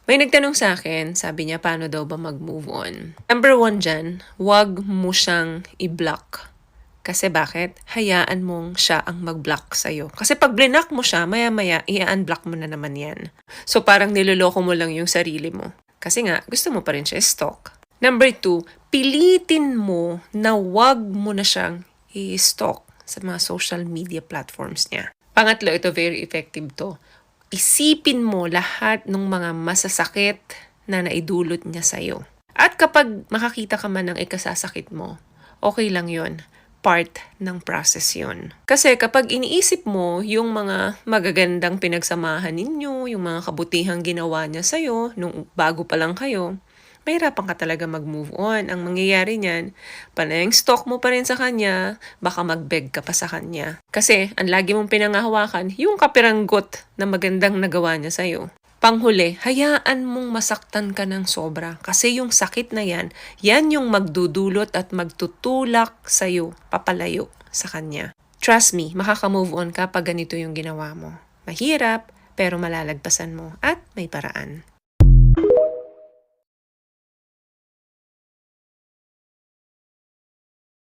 May nagtanong sa akin, sabi niya, paano daw ba mag-move on? Number 1 dyan, wag mo siyang i-block. Kasi bakit? Hayaan mong siya ang mag-block sa'yo. Kasi pag blinak mo siya, maya-maya, i-unblock mo na naman yan. So parang niloloko mo lang yung sarili mo. Kasi nga, gusto mo pa rin siya stalk. Number 2, pilitin mo na wag mo na siyang i-stalk sa mga social media platforms niya. Pangatlo, ito very effective to. Isipin mo lahat ng mga masasakit na naidulot niya sa'yo. At kapag makakita ka man ng ikasasakit mo, okay lang yon. Part ng process yun. Kasi kapag iniisip mo yung mga magagandang pinagsamahan ninyo, yung mga kabutihang ginawa niya sa'yo nung bago pa lang kayo, mahirapan ka talaga mag-move on. Ang mangyayari niyan, panayang stalk mo pa rin sa kanya, baka mag-beg ka pa sa kanya. Kasi ang lagi mong pinangahawakan, yung kapiranggot na magandang nagawa niya sa'yo. Panghuli, hayaan mong masaktan ka ng sobra kasi yung sakit na yan yung magdudulot at magtutulak sa'yo, papalayo sa kanya. Trust me, makaka-move on ka pag ganito yung ginawa mo. Mahirap, pero malalagpasan mo at may paraan.